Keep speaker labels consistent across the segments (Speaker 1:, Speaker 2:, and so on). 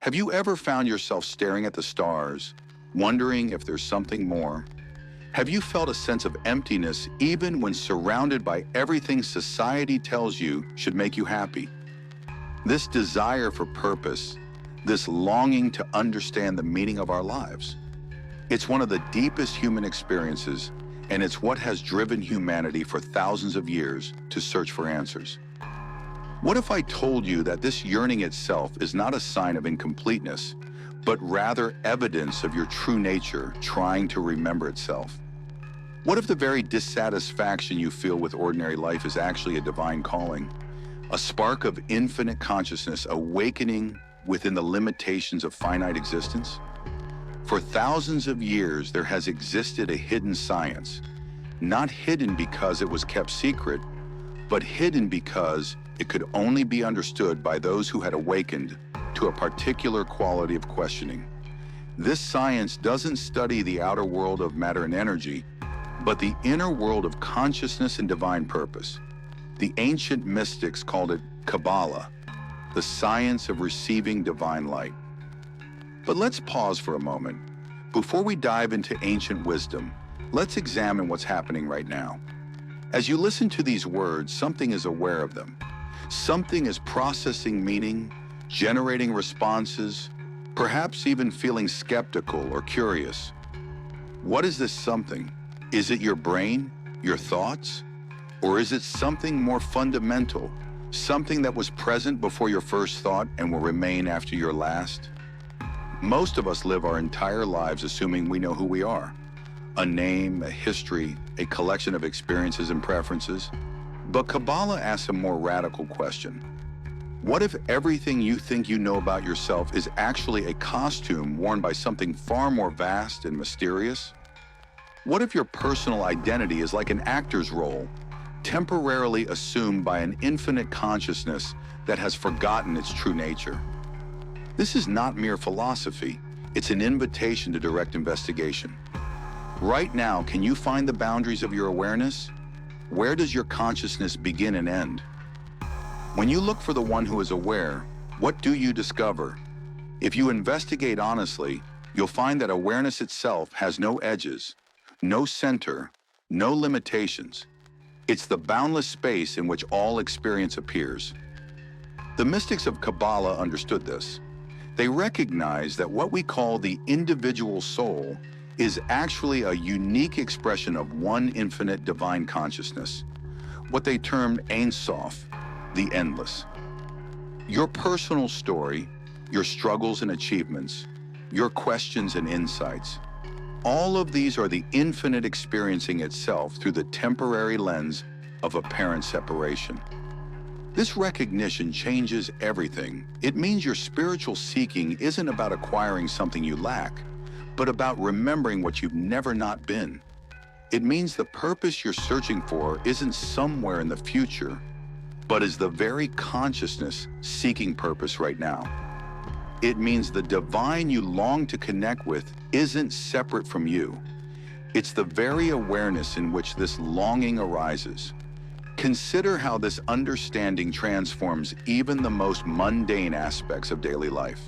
Speaker 1: Have you ever found yourself staring at the stars, wondering if there's something more? Have you felt a sense of emptiness even when surrounded by everything society tells you should make you happy? This desire for purpose, this longing to understand the meaning of our lives, it's one of the deepest human experiences, and it's what has driven humanity for thousands of years to search for answers. What if I told you that this yearning itself is not a sign of incompleteness, but rather evidence of your true nature trying to remember itself? What if the very dissatisfaction you feel with ordinary life is actually a divine calling, a spark of infinite consciousness awakening within the limitations of finite existence? For thousands of years, there has existed a hidden science, not hidden because it was kept secret, but hidden because it could only be understood by those who had awakened to a particular quality of questioning. This science doesn't study the outer world of matter and energy, but the inner world of consciousness and divine purpose. The ancient mystics called it Kabbalah, the science of receiving divine light. But let's pause for a moment. Before we dive into ancient wisdom, let's examine what's happening right now. As you listen to these words, something is aware of them. Something is processing meaning, generating responses, perhaps even feeling skeptical or curious. What is this something? Is it your brain, your thoughts? Or is it something more fundamental, something that was present before your first thought and will remain after your last? Most of us live our entire lives assuming we know who we are. A name, a history, a collection of experiences and preferences. But Kabbalah asks a more radical question. What if everything you think you know about yourself is actually a costume worn by something far more vast and mysterious? What if your personal identity is like an actor's role, temporarily assumed by an infinite consciousness that has forgotten its true nature? This is not mere philosophy. It's an invitation to direct investigation. Right now, can you find the boundaries of your awareness? Where does your consciousness begin and end? When you look for the one who is aware, what do you discover? If you investigate honestly, you'll find that awareness itself has no edges, no center, no limitations. It's the boundless space in which all experience appears. The mystics of Kabbalah understood this. They recognized that what we call the individual soul is actually a unique expression of one infinite divine consciousness, what they termed Ein Sof, the endless. Your personal story, your struggles and achievements, your questions and insights, all of these are the infinite experiencing itself through the temporary lens of apparent separation. This recognition changes everything. It means your spiritual seeking isn't about acquiring something you lack, but about remembering what you've never not been. It means the purpose you're searching for isn't somewhere in the future, but is the very consciousness seeking purpose right now. It means the divine you long to connect with isn't separate from you. It's the very awareness in which this longing arises. Consider how this understanding transforms even the most mundane aspects of daily life.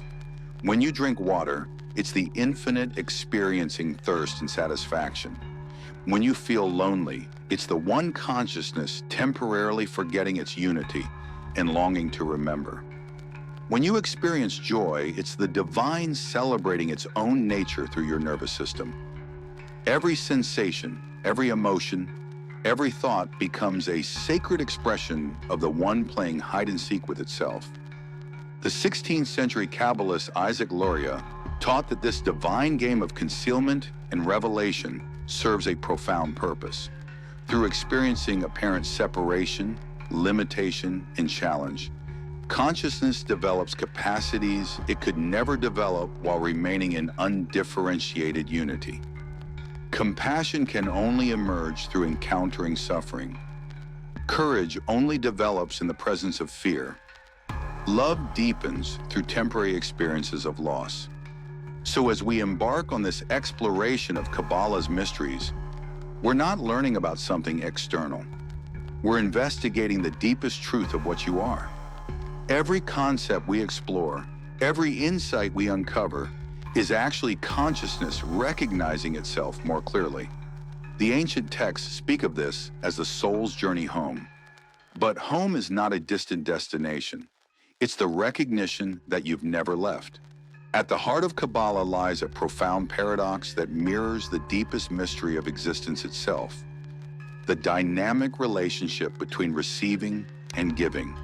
Speaker 1: When you drink water, it's the infinite experiencing thirst and satisfaction. When you feel lonely, it's the one consciousness temporarily forgetting its unity and longing to remember. When you experience joy, it's the divine celebrating its own nature through your nervous system. Every sensation, every emotion, every thought becomes a sacred expression of the one playing hide and seek with itself. The 16th century Kabbalist Isaac Luria taught that this divine game of concealment and revelation serves a profound purpose. Through experiencing apparent separation, limitation, and challenge, consciousness develops capacities it could never develop while remaining in undifferentiated unity. Compassion can only emerge through encountering suffering. Courage only develops in the presence of fear. Love deepens through temporary experiences of loss. So as we embark on this exploration of Kabbalah's mysteries, we're not learning about something external. We're investigating the deepest truth of what you are. Every concept we explore, Every insight we uncover is actually consciousness recognizing itself more clearly. The ancient texts speak of this as the soul's journey home. But home is not a distant destination. It's the recognition that you've never left. At the heart of Kabbalah lies a profound paradox that mirrors the deepest mystery of existence itself: the dynamic relationship between receiving and giving,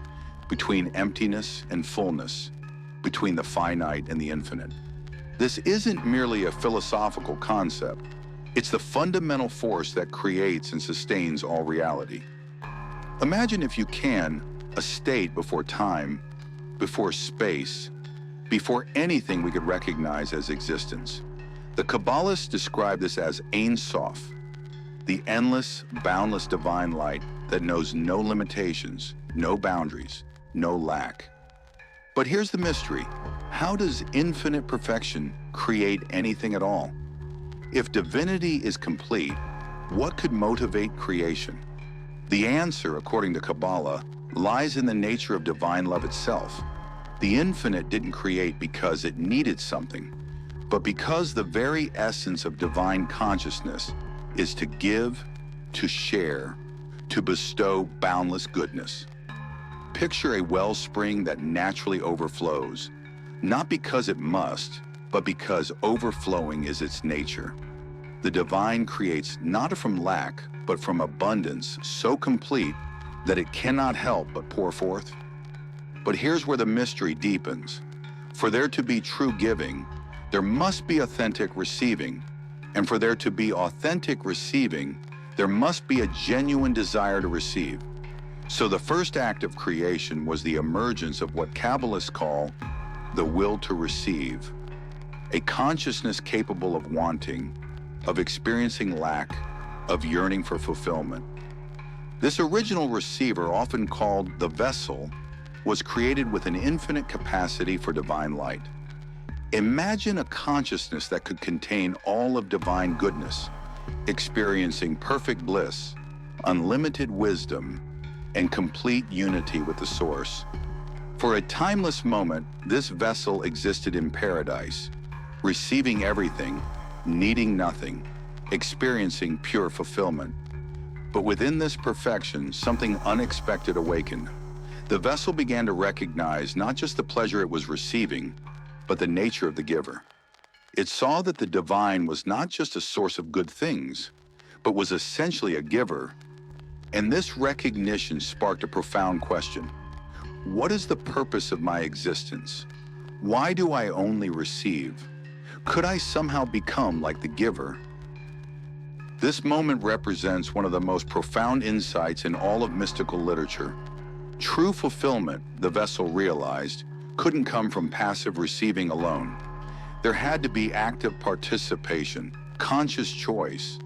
Speaker 1: between emptiness and fullness, between the finite and the infinite. This isn't merely a philosophical concept. It's the fundamental force that creates and sustains all reality. Imagine, if you can, a state before time, before space, before anything we could recognize as existence. The Kabbalists describe this as Ein Sof, the endless, boundless divine light that knows no limitations, no boundaries, no lack. But here's the mystery: how does infinite perfection create anything at all? If divinity is complete, what could motivate creation? The answer, according to Kabbalah, lies in the nature of divine love itself. The infinite didn't create because it needed something, but because the very essence of divine consciousness is to give, to share, to bestow boundless goodness. Picture a wellspring that naturally overflows, not because it must, but because overflowing is its nature. The divine creates not from lack, but from abundance so complete that it cannot help but pour forth. But here's where the mystery deepens. For there to be true giving, there must be authentic receiving. And for there to be authentic receiving, there must be a genuine desire to receive. So the first act of creation was the emergence of what Kabbalists call the will to receive, a consciousness capable of wanting, of experiencing lack, of yearning for fulfillment. This original receiver, often called the vessel, was created with an infinite capacity for divine light. Imagine a consciousness that could contain all of divine goodness, experiencing perfect bliss, unlimited wisdom, and complete unity with the source. For a timeless moment, this vessel existed in paradise, receiving everything, needing nothing, experiencing pure fulfillment. But within this perfection, something unexpected awakened. The vessel began to recognize not just the pleasure it was receiving, but the nature of the giver. It saw that the divine was not just a source of good things, but was essentially a giver. And this recognition sparked a profound question. What is the purpose of my existence? Why do I only receive? Could I somehow become like the giver? This moment represents one of the most profound insights in all of mystical literature. True fulfillment, the vessel realized, couldn't come from passive receiving alone. There had to be active participation, conscious choice,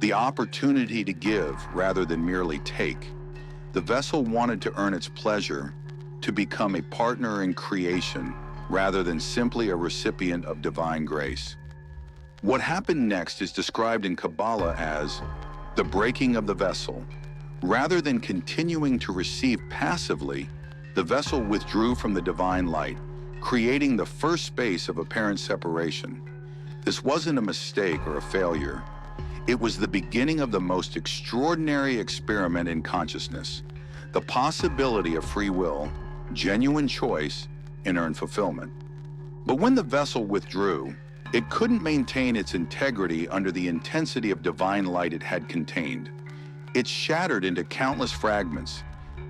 Speaker 1: the opportunity to give rather than merely take. The vessel wanted to earn its pleasure, to become a partner in creation rather than simply a recipient of divine grace. What happened next is described in Kabbalah as the breaking of the vessel. Rather than continuing to receive passively, the vessel withdrew from the divine light, creating the first space of apparent separation. This wasn't a mistake or a failure. It was the beginning of the most extraordinary experiment in consciousness, the possibility of free will, genuine choice, and earned fulfillment. But when the vessel withdrew, it couldn't maintain its integrity under the intensity of divine light it had contained. It shattered into countless fragments,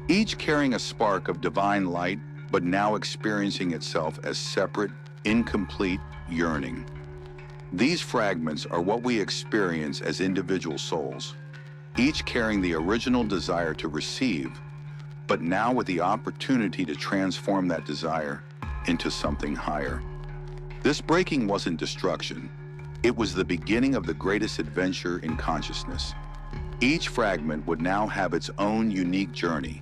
Speaker 1: each carrying a spark of divine light, but now experiencing itself as separate, incomplete yearning. These fragments are what we experience as individual souls, each carrying the original desire to receive, but now with the opportunity to transform that desire into something higher. This breaking wasn't destruction. It was the beginning of the greatest adventure in consciousness. Each fragment would now have its own unique journey,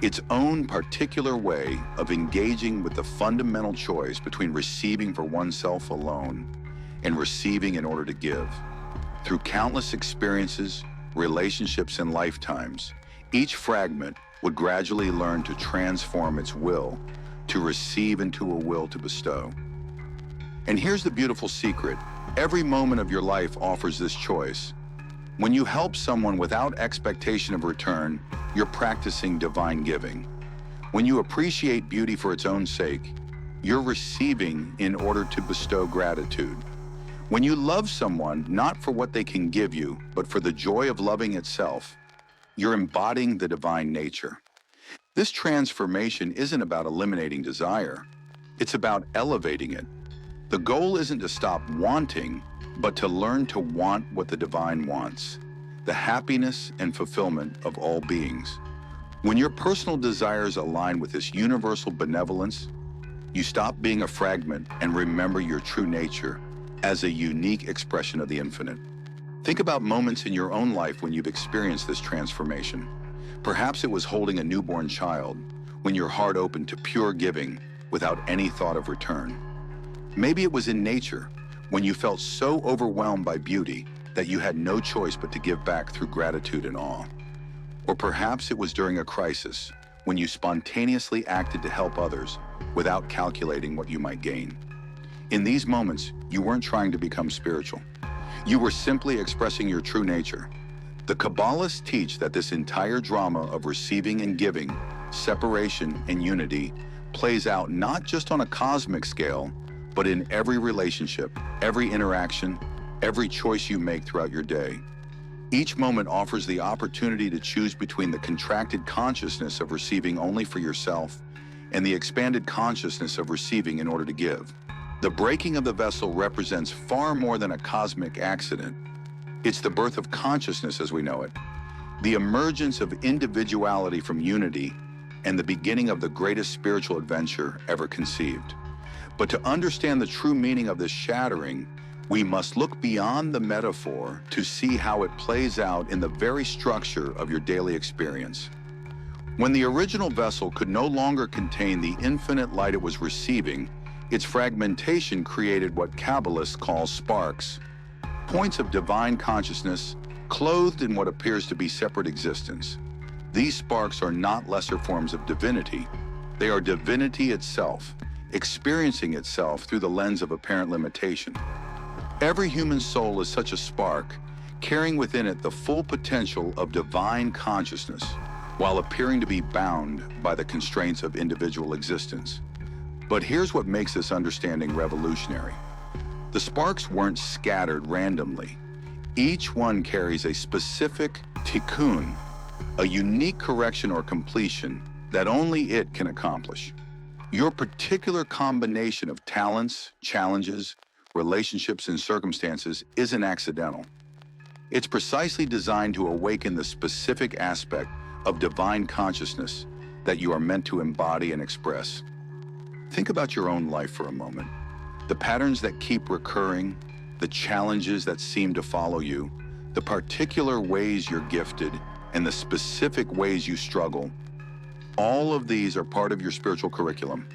Speaker 1: its own particular way of engaging with the fundamental choice between receiving for oneself alone and receiving in order to give. Through countless experiences, relationships, and lifetimes, each fragment would gradually learn to transform its will to receive and to a will to bestow. And here's the beautiful secret. Every moment of your life offers this choice. When you help someone without expectation of return, you're practicing divine giving. When you appreciate beauty for its own sake, you're receiving in order to bestow gratitude. When you love someone not for what they can give you, but for the joy of loving itself, you're embodying the divine nature. This transformation isn't about eliminating desire. It's about elevating it. The goal isn't to stop wanting, but to learn to want what the divine wants, the happiness and fulfillment of all beings. When your personal desires align with this universal benevolence, you stop being a fragment and remember your true nature as a unique expression of the infinite. Think about moments in your own life when you've experienced this transformation. Perhaps it was holding a newborn child, when your heart opened to pure giving without any thought of return. Maybe it was in nature, when you felt so overwhelmed by beauty that you had no choice but to give back through gratitude and awe. Or perhaps it was during a crisis, when you spontaneously acted to help others without calculating what you might gain. In these moments, you weren't trying to become spiritual. You were simply expressing your true nature. The Kabbalists teach that this entire drama of receiving and giving, separation and unity, plays out not just on a cosmic scale, but in every relationship, every interaction, every choice you make throughout your day. Each moment offers the opportunity to choose between the contracted consciousness of receiving only for yourself and the expanded consciousness of receiving in order to give. The breaking of the vessel represents far more than a cosmic accident. It's the birth of consciousness as we know it, the emergence of individuality from unity, and the beginning of the greatest spiritual adventure ever conceived. But to understand the true meaning of this shattering, we must look beyond the metaphor to see how it plays out in the very structure of your daily experience. When the original vessel could no longer contain the infinite light it was receiving, its fragmentation created what Kabbalists call sparks, points of divine consciousness clothed in what appears to be separate existence. These sparks are not lesser forms of divinity. They are divinity itself, experiencing itself through the lens of apparent limitation. Every human soul is such a spark, carrying within it the full potential of divine consciousness, while appearing to be bound by the constraints of individual existence. But here's what makes this understanding revolutionary. The sparks weren't scattered randomly. Each one carries a specific tikkun, a unique correction or completion that only it can accomplish. Your particular combination of talents, challenges, relationships, and circumstances isn't accidental. It's precisely designed to awaken the specific aspect of divine consciousness that you are meant to embody and express. Think about your own life for a moment. The patterns that keep recurring, the challenges that seem to follow you, the particular ways you're gifted, and the specific ways you struggle. All of these are part of your spiritual curriculum.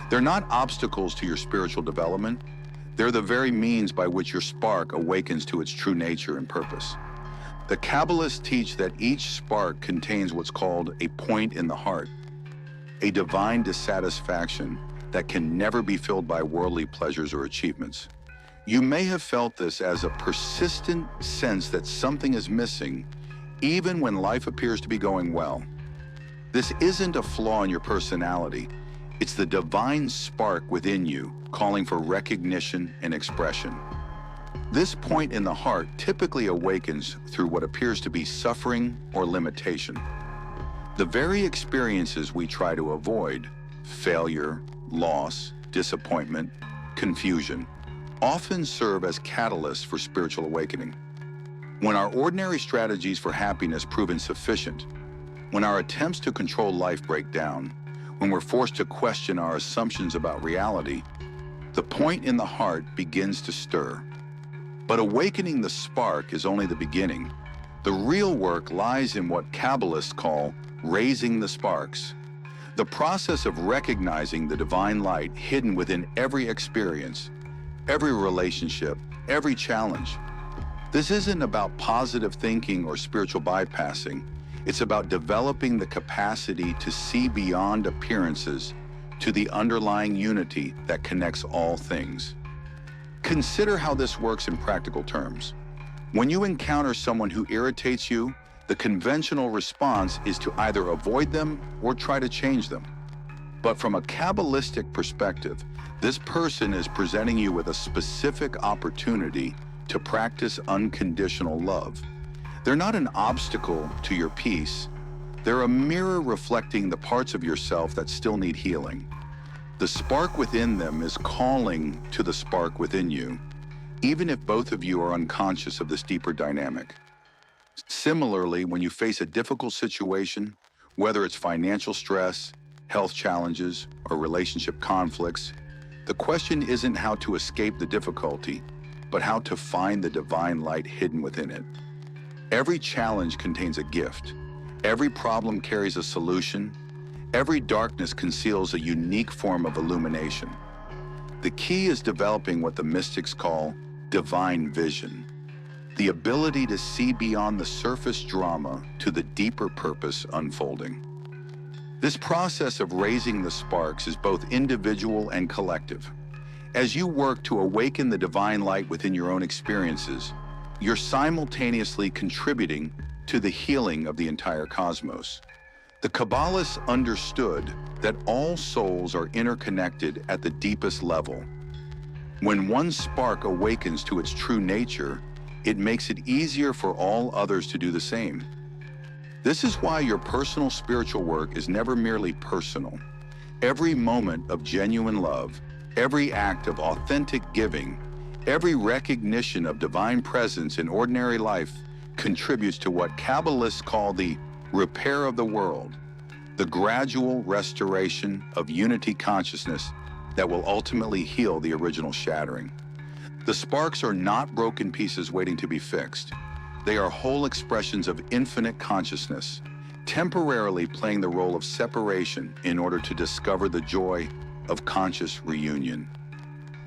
Speaker 1: They're not obstacles to your spiritual development. They're the very means by which your spark awakens to its true nature and purpose. The Kabbalists teach that each spark contains what's called a point in the heart, a divine dissatisfaction that can never be filled by worldly pleasures or achievements. You may have felt this as a persistent sense that something is missing, even when life appears to be going well. This isn't a flaw in your personality. It's the divine spark within you calling for recognition and expression. This point in the heart typically awakens through what appears to be suffering or limitation. The very experiences we try to avoid, failure, loss, disappointment, confusion, often serve as catalysts for spiritual awakening. When our ordinary strategies for happiness prove insufficient, when our attempts to control life break down, when we're forced to question our assumptions about reality, the point in the heart begins to stir. But awakening the spark is only the beginning. The real work lies in what Kabbalists call raising the sparks. The process of recognizing the divine light hidden within every experience, every relationship, every challenge. This isn't about positive thinking or spiritual bypassing. It's about developing the capacity to see beyond appearances, to the underlying unity that connects all things. Consider how this works in practical terms. When you encounter someone who irritates you, the conventional response is to either avoid them or try to change them. But from a Kabbalistic perspective, this person is presenting you with a specific opportunity to practice unconditional love. They're not an obstacle to your peace. They're a mirror reflecting the parts of yourself that still need healing. The spark within them is calling to the spark within you, even if both of you are unconscious of this deeper dynamic. Similarly, when you face a difficult situation, whether it's financial stress, health challenges, or relationship conflicts, the question isn't how to escape the difficulty, but how to find the divine light hidden within it. Every challenge contains a gift. Every problem carries a solution. Every darkness conceals a unique form of illumination. The key is developing what the mystics call divine vision, the ability to see beyond the surface drama to the deeper purpose unfolding. This process of raising the sparks is both individual and collective. As you work to awaken the divine light within your own experiences, you're simultaneously contributing to the healing of the entire cosmos. The Kabbalists understood that all souls are interconnected at the deepest level. When one spark awakens to its true nature, it makes it easier for all others to do the same. This is why your personal spiritual work is never merely personal. Every moment of genuine love, every act of authentic giving, every recognition of divine presence in ordinary life contributes to what Kabbalists call the repair of the world, the gradual restoration of unity consciousness that will ultimately heal the original shattering. The sparks are not broken pieces waiting to be fixed. They are whole expressions of infinite consciousness, temporarily playing the role of separation in order to discover the joy of conscious reunion.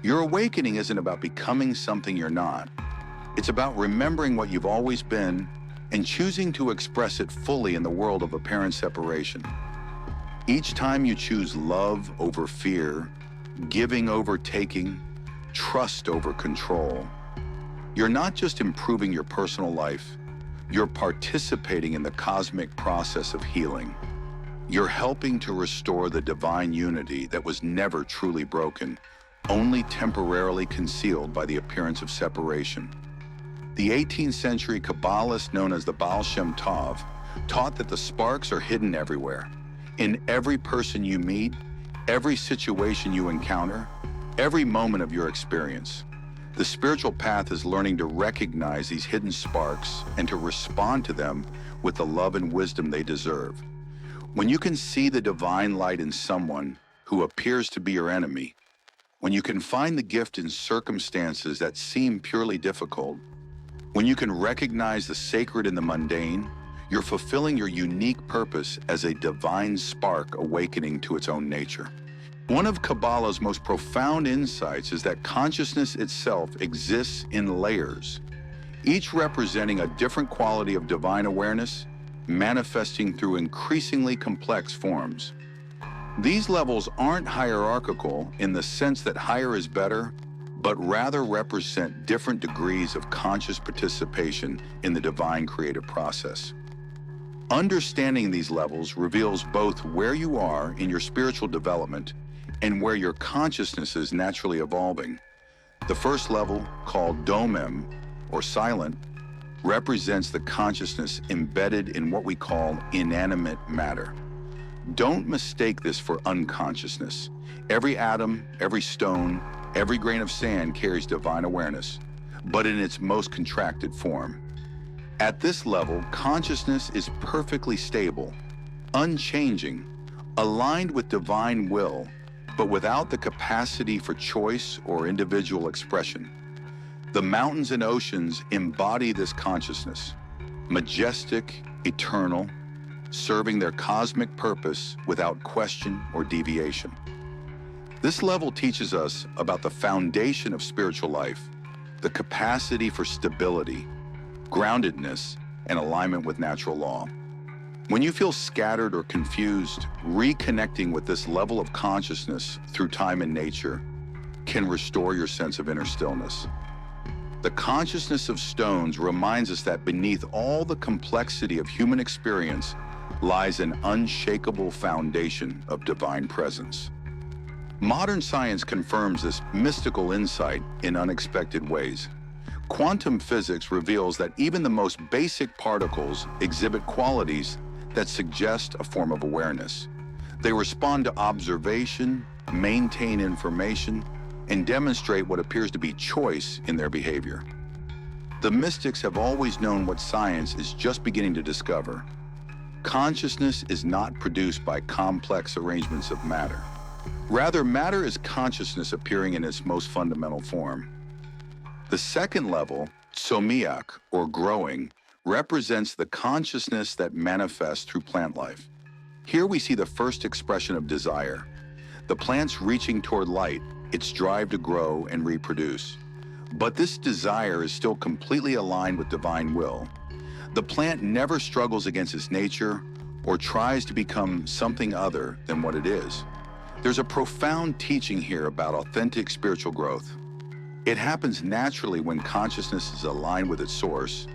Speaker 1: Your awakening isn't about becoming something you're not. It's about remembering what you've always been and choosing to express it fully in the world of apparent separation. Each time you choose love over fear, giving over taking, trust over control, you're not just improving your personal life, you're participating in the cosmic process of healing. You're helping to restore the divine unity that was never truly broken, only temporarily concealed by the appearance of separation. The 18th century Kabbalist known as the Baal Shem Tov taught that the sparks are hidden everywhere, in every person you meet, every situation you encounter, every moment of your experience. The spiritual path is learning to recognize these hidden sparks and to respond to them with the love and wisdom they deserve. When you can see the divine light in someone who appears to be your enemy, when you can find the gift in circumstances that seem purely difficult, when you can recognize the sacred in the mundane, you're fulfilling your unique purpose as a divine spark awakening to its own nature. One of Kabbalah's most profound insights is that consciousness itself exists in layers, each representing a different quality of divine awareness, manifesting through increasingly complex forms. These levels aren't hierarchical in the sense that higher is better, but rather represent different degrees of conscious participation in the divine creative process. Understanding these levels reveals both where you are in your spiritual development and where your consciousness is naturally evolving. The first level, called domem, or silent, represents the consciousness embedded in what we call inanimate matter. Don't mistake this for unconsciousness. Every atom, every stone, every grain of sand carries divine awareness, but in its most contracted form. At this level, consciousness is perfectly stable, unchanging, aligned with divine will, but without the capacity for choice or individual expression. The mountains and oceans embody this consciousness, majestic, eternal, serving their cosmic purpose without question or deviation. This level teaches us about the foundation of spiritual life, the capacity for stability, groundedness, and alignment with natural law. When you feel scattered or confused, reconnecting with this level of consciousness through time and nature can restore your sense of inner stillness. The consciousness of stones reminds us that beneath all the complexity of human experience lies an unshakable foundation of divine presence. Modern science confirms this mystical insight in unexpected ways. Quantum physics reveals that even the most basic particles exhibit qualities that suggest a form of awareness. They respond to observation, maintain information, and demonstrate what appears to be choice in their behavior. The mystics have always known what science is just beginning to discover. Consciousness is not produced by complex arrangements of matter. Rather, matter is consciousness appearing in its most fundamental form. The second level, somiak, or growing, represents the consciousness that manifests through plant life. Here we see the first expression of desire. The plant's reaching toward light, its drive to grow and reproduce. But this desire is still completely aligned with divine will. The plant never struggles against its nature or tries to become something other than what it is. There's a profound teaching here about authentic spiritual growth. It happens naturally when consciousness is aligned with its source,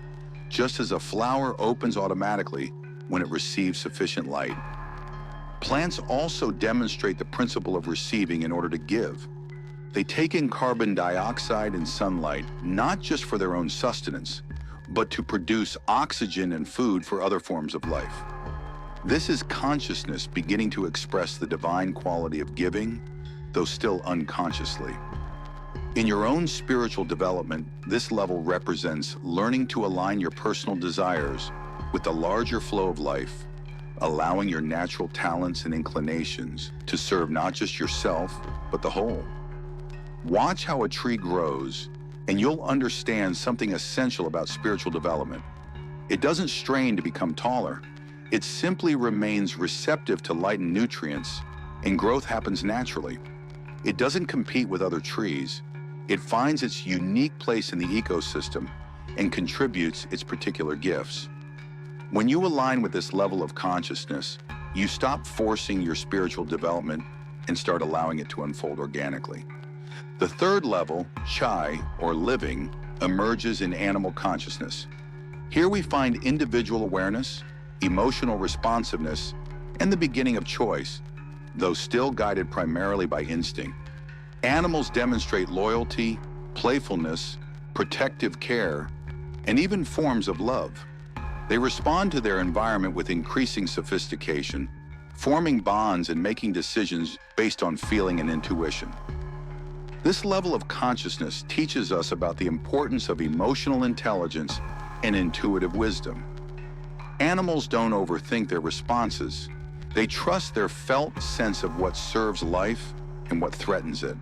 Speaker 1: just as a flower opens automatically when it receives sufficient light. Plants also demonstrate the principle of receiving in order to give. They take in carbon dioxide and sunlight, not just for their own sustenance, but to produce oxygen and food for other forms of life. This is consciousness beginning to express the divine quality of giving, though still unconsciously. In your own spiritual development, this level represents learning to align your personal desires with the larger flow of life, allowing your natural talents and inclinations to serve not just yourself, but the whole. Watch how a tree grows, and you'll understand something essential about spiritual development. It doesn't strain to become taller. It simply remains receptive to light and nutrients, and growth happens naturally. It doesn't compete with other trees. It finds its unique place in the ecosystem and contributes its particular gifts. When you align with this level of consciousness, you stop forcing your spiritual development and start allowing it to unfold organically. The third level, chai, or living, emerges in animal consciousness. Here we find individual awareness, emotional responsiveness, and the beginning of choice, though still guided primarily by instinct. Animals demonstrate loyalty, playfulness, protective care, and even forms of love. They respond to their environment with increasing sophistication, forming bonds and making decisions based on feeling and intuition. This level of consciousness teaches us about the importance of emotional intelligence and intuitive wisdom. Animals don't overthink their responses. They trust their felt sense of what serves life and what threatens it.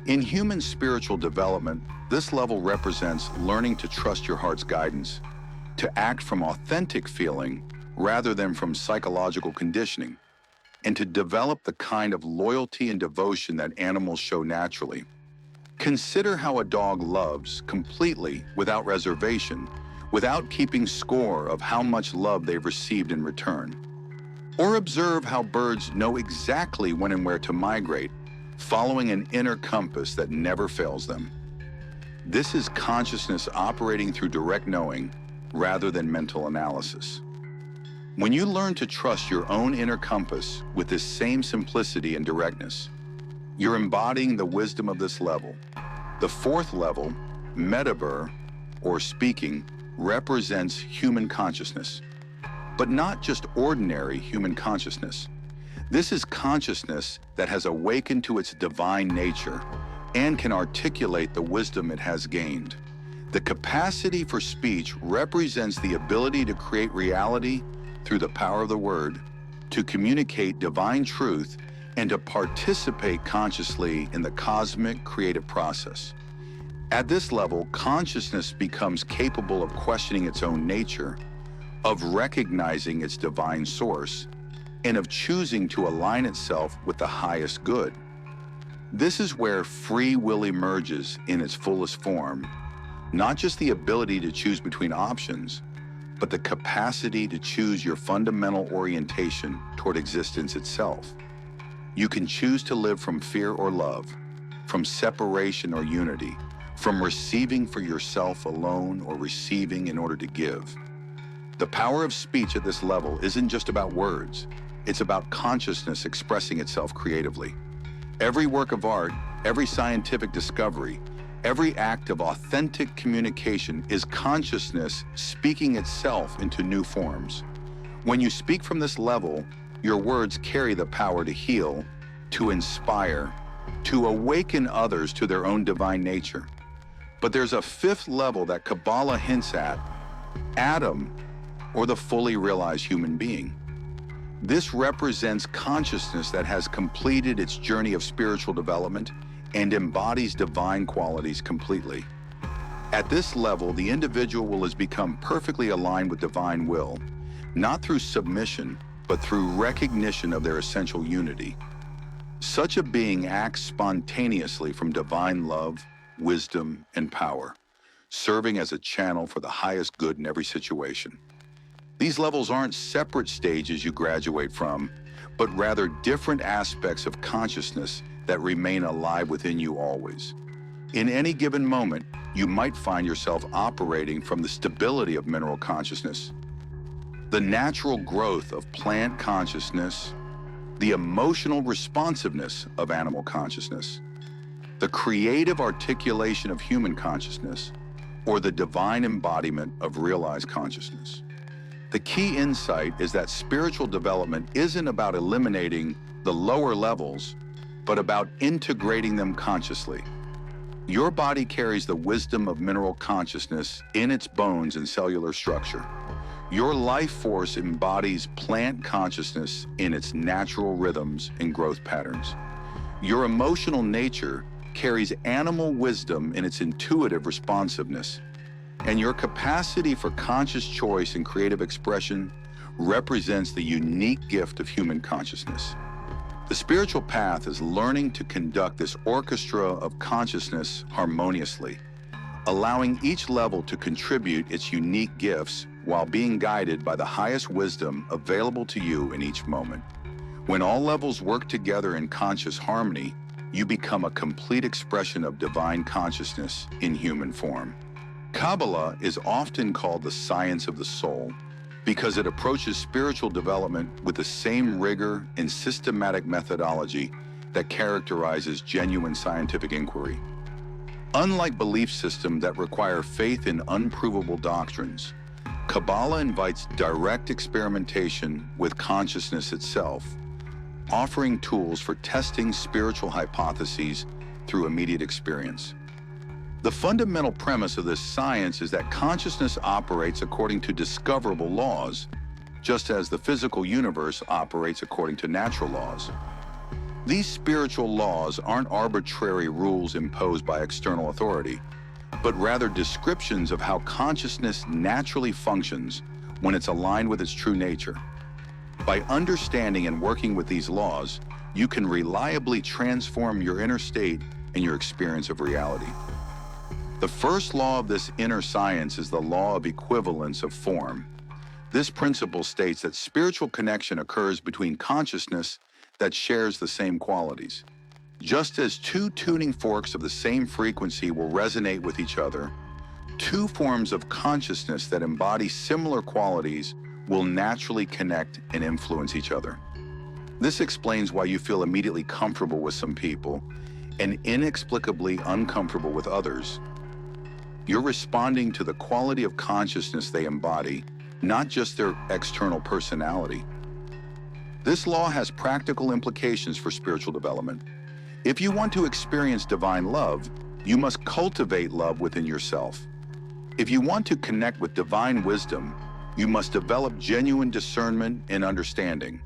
Speaker 1: In human spiritual development, this level represents learning to trust your heart's guidance, to act from authentic feeling rather than from psychological conditioning, and to develop the kind of loyalty and devotion that animals show naturally. Consider how a dog loves completely without reservation, without keeping score of how much love they've received in return. Or observe how birds know exactly when and where to migrate, following an inner compass that never fails them. This is consciousness operating through direct knowing rather than mental analysis. When you learn to trust your own inner compass with this same simplicity and directness, you're embodying the wisdom of this level. The fourth level, metabur, or speaking, represents human consciousness, but not just ordinary human consciousness. This is consciousness that has awakened to its divine nature and can articulate the wisdom it has gained. The capacity for speech represents the ability to create reality through the power of the word, to communicate divine truth, and to participate consciously in the cosmic creative process. At this level, consciousness becomes capable of questioning its own nature, of recognizing its divine source, and of choosing to align itself with the highest good. This is where free will emerges in its fullest form, not just the ability to choose between options, but the capacity to choose your fundamental orientation toward existence itself. You can choose to live from fear or love, from separation or unity, from receiving for yourself alone or receiving in order to give. The power of speech at this level isn't just about words, it's about consciousness expressing itself creatively. Every work of art, every scientific discovery, every act of authentic communication is consciousness speaking itself into new forms. When you speak from this level, your words carry the power to heal, to inspire, to awaken others to their own divine nature. But there's a fifth level that Kabbalah hints at, Adam, or the fully realized human being. This represents consciousness that has completed its journey of spiritual development and embodies divine qualities completely. At this level, the individual has become perfectly aligned with divine will, not through submission, but through recognition of their essential unity. Such a being acts spontaneously from divine love, wisdom, and power, serving as a channel for the highest good in every situation. These levels aren't separate stages you graduate from, but rather different aspects of consciousness that remain alive within you always. In any given moment, you might find yourself operating from the stability of mineral consciousness, the natural growth of plant consciousness, the emotional responsiveness of animal consciousness, the creative articulation of human consciousness, or the divine embodiment of realized consciousness. The key insight is that spiritual development isn't about eliminating the lower levels, but about integrating them consciously. Your body carries the wisdom of mineral consciousness in its bones and cellular structure. Your life force embodies plant consciousness in its natural rhythms and growth patterns. Your emotional nature carries animal wisdom in its intuitive responsiveness. And your capacity for conscious choice and creative expression represents the unique gift of human consciousness. The spiritual path is learning to conduct this orchestra of consciousness harmoniously, allowing each level to contribute its unique gifts while being guided by the highest wisdom available to you in each moment. When all levels work together in conscious harmony, you become a complete expression of divine consciousness in human form. Kabbalah is often called the science of the soul because it approaches spiritual development with the same rigor and systematic methodology that characterizes genuine scientific inquiry. Unlike belief systems that require faith in unprovable doctrines, Kabbalah invites direct experimentation with consciousness itself, offering tools for testing spiritual hypotheses through immediate experience. The fundamental premise of this science is that consciousness operates according to discoverable laws, just as the physical universe operates according to natural laws. These spiritual laws aren't arbitrary rules imposed by external authority, but rather descriptions of how consciousness naturally functions when it's aligned with its true nature. By understanding and working with these laws, you can reliably transform your inner state and your experience of reality. The first law of this inner science is the law of equivalence of form. This principle states that spiritual connection occurs between consciousness that shares the same qualities. Just as two tuning forks of the same frequency will resonate with each other, two forms of consciousness that embody similar qualities will naturally connect and influence each other. This explains why you feel immediately comfortable with some people and inexplicably uncomfortable with others. You're responding to the quality of consciousness they embody, not just their external personality. This law has practical implications for spiritual development. If you want to experience divine love, you must cultivate love within yourself. If you want to connect with divine wisdom, you must develop genuine discernment and understanding.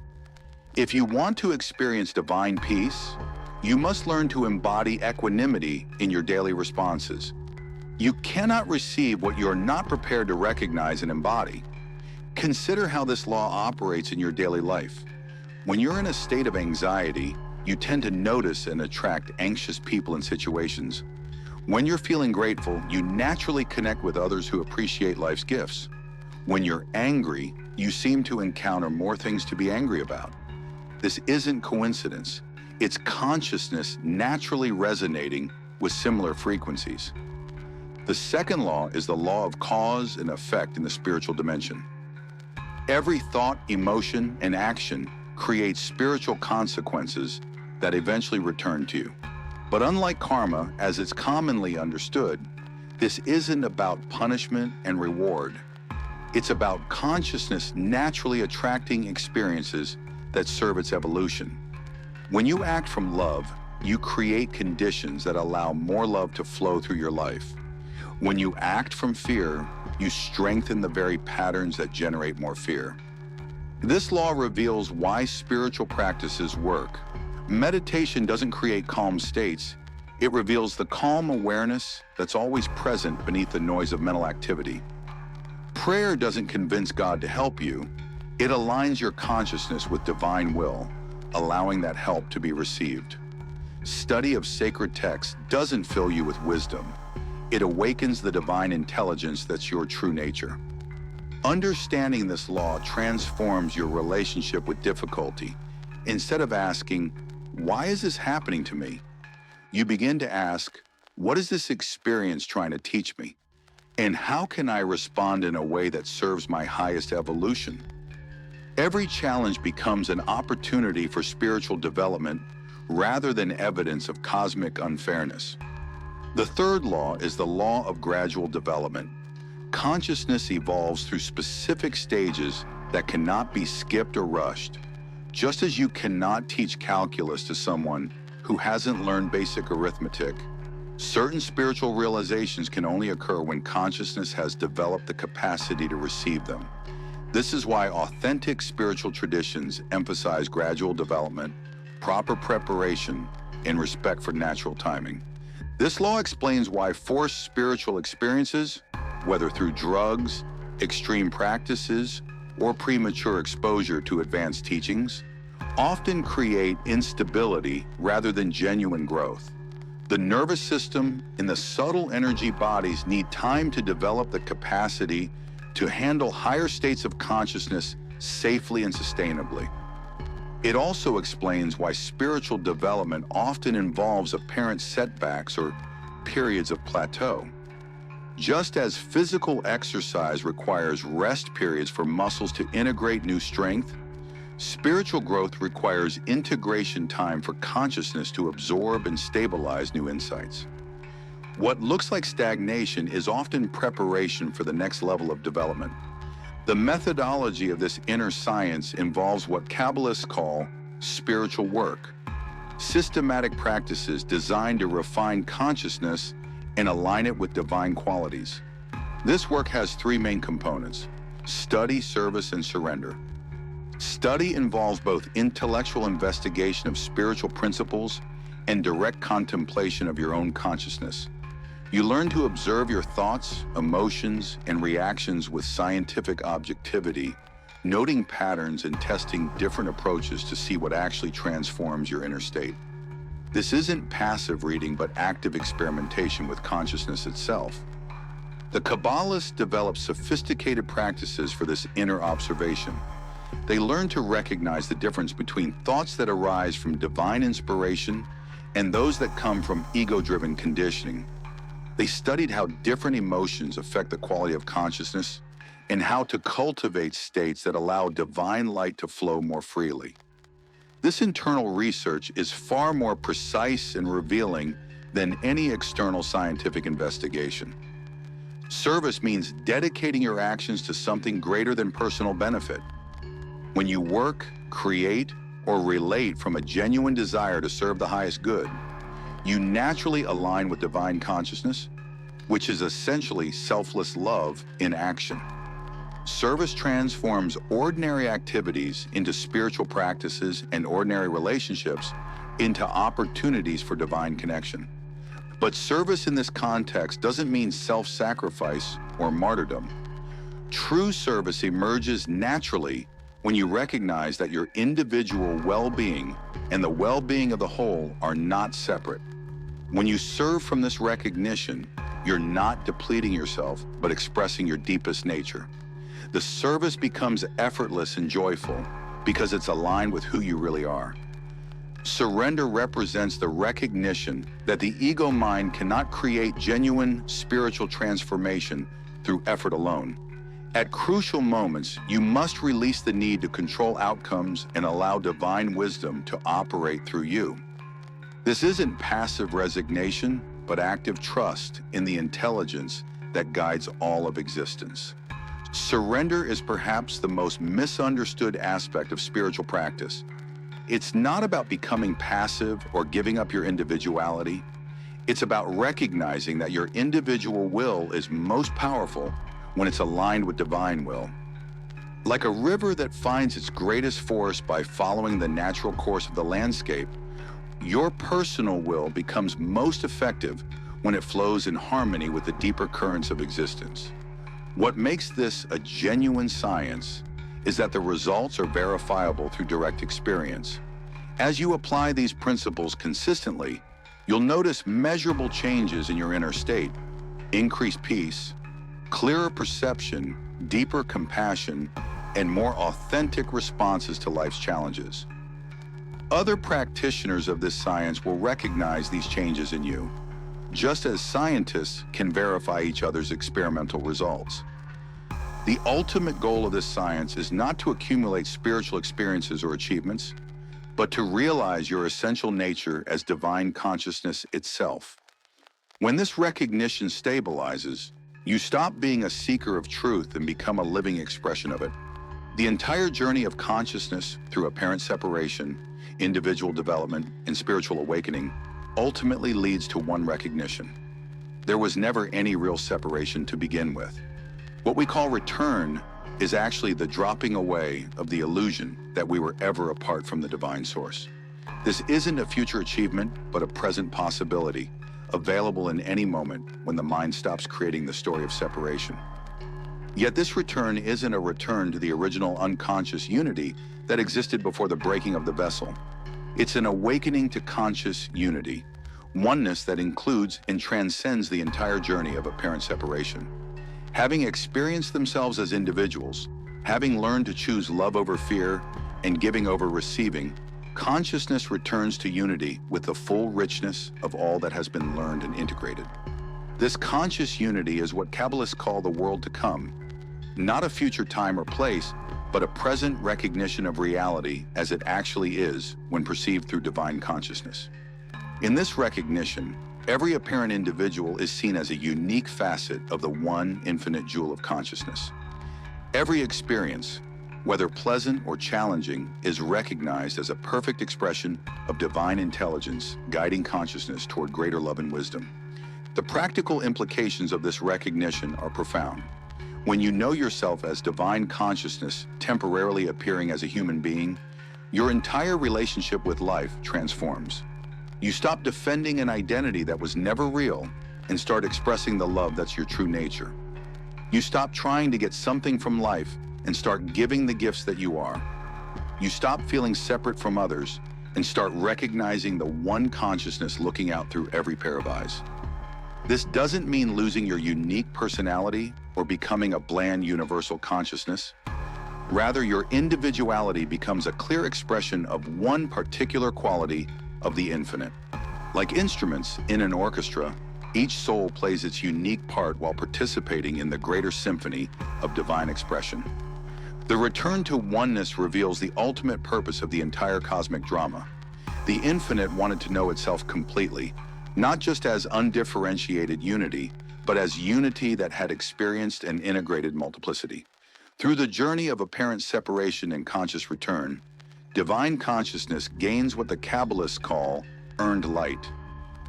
Speaker 1: If you want to experience divine peace, you must learn to embody equanimity in your daily responses. You cannot receive what you are not prepared to recognize and embody. Consider how this law operates in your daily life. When you're in a state of anxiety, you tend to notice and attract anxious people and situations. When you're feeling grateful, you naturally connect with others who appreciate life's gifts. When you're angry, you seem to encounter more things to be angry about. This isn't coincidence. It's consciousness naturally resonating with similar frequencies. The second law is the law of cause and effect in the spiritual dimension. Every thought, emotion, and action creates spiritual consequences that eventually return to you. But unlike karma, as it's commonly understood, this isn't about punishment and reward. It's about consciousness naturally attracting experiences that serve its evolution. When you act from love, you create conditions that allow more love to flow through your life. When you act from fear, you strengthen the very patterns that generate more fear. This law reveals why spiritual practices work. Meditation doesn't create calm states. It reveals the calm awareness that's always present beneath the noise of mental activity. Prayer doesn't convince God to help you. It aligns your consciousness with divine will, allowing that help to be received. Study of sacred texts doesn't fill you with wisdom. It awakens the divine intelligence that's your true nature. Understanding this law transforms your relationship with difficulty. Instead of asking, "Why is this happening to me?" you begin to ask, "What is this experience trying to teach me? And how can I respond in a way that serves my highest evolution?" Every challenge becomes an opportunity for spiritual development rather than evidence of cosmic unfairness. The third law is the law of gradual development. Consciousness evolves through specific stages that cannot be skipped or rushed. Just as you cannot teach calculus to someone who hasn't learned basic arithmetic, certain spiritual realizations can only occur when consciousness has developed the capacity to receive them. This is why authentic spiritual traditions emphasize gradual development, proper preparation, and respect for natural timing. This law explains why forced spiritual experiences, whether through drugs, extreme practices, or premature exposure to advanced teachings, often create instability rather than genuine growth. The nervous system and the subtle energy bodies need time to develop the capacity to handle higher states of consciousness safely and sustainably. It also explains why spiritual development often involves apparent setbacks or periods of plateau. Just as physical exercise requires rest periods for muscles to integrate new strength, spiritual growth requires integration time for consciousness to absorb and stabilize new insights. What looks like stagnation is often preparation for the next level of development. The methodology of this inner science involves what Kabbalists call spiritual work, systematic practices designed to refine consciousness and align it with divine qualities. This work has three main components: study, service, and surrender. Study involves both intellectual investigation of spiritual principles and direct contemplation of your own consciousness. You learn to observe your thoughts, emotions, and reactions with scientific objectivity, noting patterns and testing different approaches to see what actually transforms your inner state. This isn't passive reading, but active experimentation with consciousness itself. The Kabbalists develop sophisticated practices for this inner observation. They learn to recognize the difference between thoughts that arise from divine inspiration and those that come from ego-driven conditioning. They studied how different emotions affect the quality of consciousness and how to cultivate states that allow divine light to flow more freely. This internal research is far more precise and revealing than any external scientific investigation. Service means dedicating your actions to something greater than personal benefit. When you work, create, or relate from a genuine desire to serve the highest good, you naturally align with divine consciousness, which is essentially selfless love in action. Service transforms ordinary activities into spiritual practices and ordinary relationships into opportunities for divine connection. But service in this context doesn't mean self-sacrifice or martyrdom. True service emerges naturally when you recognize that your individual well-being and the well-being of the whole are not separate. When you serve from this recognition, you're not depleting yourself, but expressing your deepest nature. The service becomes effortless and joyful because it's aligned with who you really are. Surrender represents the recognition that the ego mind cannot create genuine spiritual transformation through effort alone. At crucial moments, you must release the need to control outcomes and allow divine wisdom to operate through you. This isn't passive resignation, but active trust in the intelligence that guides all of existence. Surrender is perhaps the most misunderstood aspect of spiritual practice. It's not about becoming passive or giving up your individuality. It's about recognizing that your individual will is most powerful when it's aligned with divine will. Like a river that finds its greatest force by following the natural course of the landscape, your personal will becomes most effective when it flows in harmony with the deeper currents of existence. What makes this a genuine science is that the results are verifiable through direct experience. As you apply these principles consistently, you'll notice measurable changes in your inner state: increased peace, clearer perception, deeper compassion, and more authentic responses to life's challenges. Other practitioners of this science will recognize these changes in you, just as scientists can verify each other's experimental results. The ultimate goal of this science is not to accumulate spiritual experiences or achievements, but to realize your essential nature as divine consciousness itself. When this recognition stabilizes, you stop being a seeker of truth and become a living expression of it. The entire journey of consciousness through apparent separation, individual development, and spiritual awakening ultimately leads to one recognition: there was never any real separation to begin with. What we call return is actually the dropping away of the illusion that we were ever apart from the divine source. This isn't a future achievement, but a present possibility, available in any moment when the mind stops creating the story of separation. Yet this return isn't a return to the original unconscious unity that existed before the breaking of the vessel. It's an awakening to conscious unity, oneness that includes and transcends the entire journey of apparent separation. Having experienced themselves as individuals, having learned to choose love over fear and giving over receiving, consciousness returns to unity with the full richness of all that has been learned and integrated. This conscious unity is what Kabbalists call the world to come, not a future time or place, but a present recognition of reality as it actually is when perceived through divine consciousness. In this recognition, every apparent individual is seen as a unique facet of the one infinite jewel of consciousness. Every experience, whether pleasant or challenging, is recognized as a perfect expression of divine intelligence guiding consciousness toward greater love and wisdom. The practical implications of this recognition are profound. When you know yourself as divine consciousness temporarily appearing as a human being, your entire relationship with life transforms. You stop defending an identity that was never real and start expressing the love that's your true nature. You stop trying to get something from life and start giving the gifts that you are. You stop feeling separate from others and start recognizing the one consciousness looking out through every pair of eyes. This doesn't mean losing your unique personality or becoming a bland universal consciousness. Rather, your individuality becomes a clear expression of one particular quality of the infinite. Like instruments in an orchestra, each soul plays its unique part while participating in the greater symphony of divine expression. The return to oneness reveals the ultimate purpose of the entire cosmic drama. The infinite wanted to know itself completely, not just as undifferentiated unity, but as unity that had experienced and integrated multiplicity. Through the journey of apparent separation and conscious return, divine consciousness gains what the Kabbalists call earned light,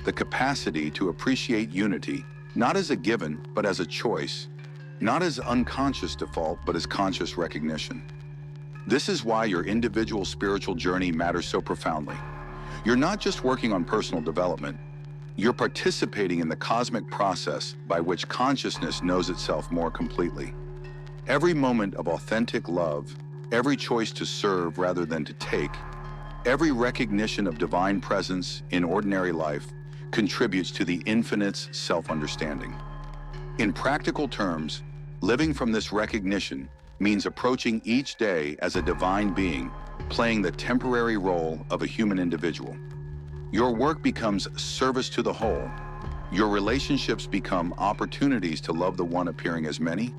Speaker 1: the capacity to appreciate unity, not as a given, but as a choice, not as unconscious default, but as conscious recognition. This is why your individual spiritual journey matters so profoundly. You're not just working on personal development, you're participating in the cosmic process by which consciousness knows itself more completely. Every moment of authentic love, every choice to serve rather than to take, every recognition of divine presence in ordinary life contributes to the infinite's self-understanding. In practical terms, living from this recognition means approaching each day as a divine being, playing the temporary role of a human individual. Your work becomes service to the whole. Your relationships become opportunities to love the one appearing as many.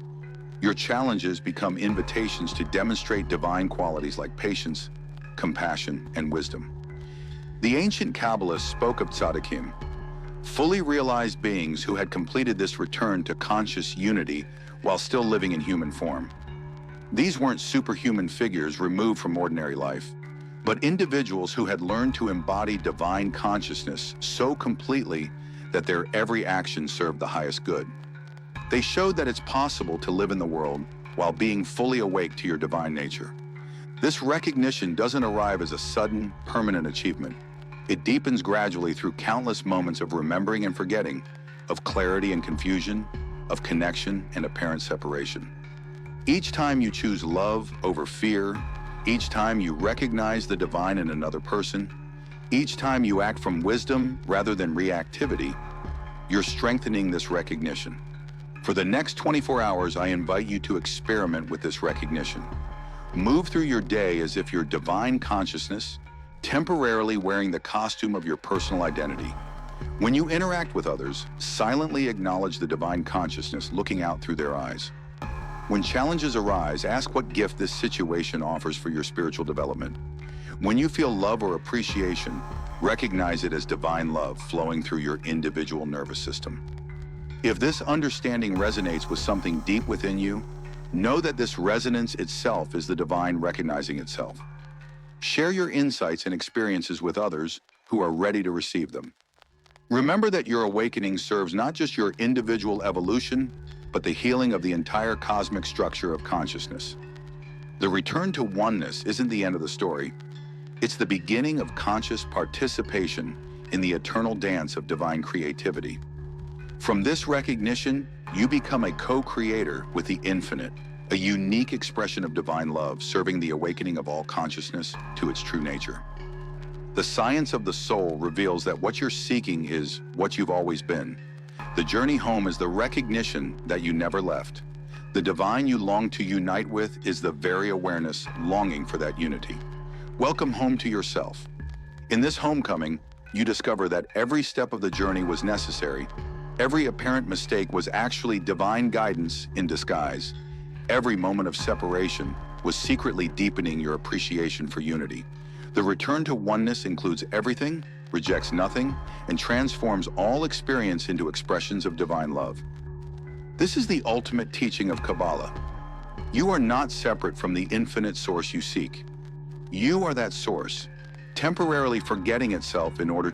Speaker 1: Your challenges become invitations to demonstrate divine qualities like patience, compassion, and wisdom. The ancient Kabbalists spoke of tzaddikim, fully realized beings who had completed this return to conscious unity while still living in human form. These weren't superhuman figures removed from ordinary life, but individuals who had learned to embody divine consciousness so completely that their every action served the highest good. They showed that it's possible to live in the world while being fully awake to your divine nature. This recognition doesn't arrive as a sudden, permanent achievement. It deepens gradually through countless moments of remembering and forgetting, of clarity and confusion, of connection and apparent separation. Each time you choose love over fear, each time you recognize the divine in another person, each time you act from wisdom rather than reactivity, you're strengthening this recognition. For the next 24 hours, I invite you to experiment with this recognition. Move through your day as if you're divine consciousness, temporarily wearing the costume of your personal identity. When you interact with others, silently acknowledge the divine consciousness looking out through their eyes. When challenges arise, ask what gift this situation offers for your spiritual development. When you feel love or appreciation, recognize it as divine love flowing through your individual nervous system. If this understanding resonates with something deep within you, know that this resonance itself is the divine recognizing itself. Share your insights and experiences with others who are ready to receive them. Remember that your awakening serves not just your individual evolution, but the healing of the entire cosmic structure of consciousness. The return to oneness isn't the end of the story. It's the beginning of conscious participation in the eternal dance of divine creativity. From this recognition, you become a co-creator with the infinite, a unique expression of divine love, serving the awakening of all consciousness to its true nature. The science of the soul reveals that what you're seeking is what you've always been. The journey home is the recognition that you never left. The divine you long to unite with is the very awareness longing for that unity. Welcome home to yourself. In this homecoming, you discover that every step of the journey was necessary. Every apparent mistake was actually divine guidance in disguise. Every moment of separation was secretly deepening your appreciation for unity. The return to oneness includes everything, rejects nothing, and transforms all experience into expressions of divine love. This is the ultimate teaching of Kabbalah. You are not separate from the infinite source you seek. You are that source, temporarily forgetting itself in order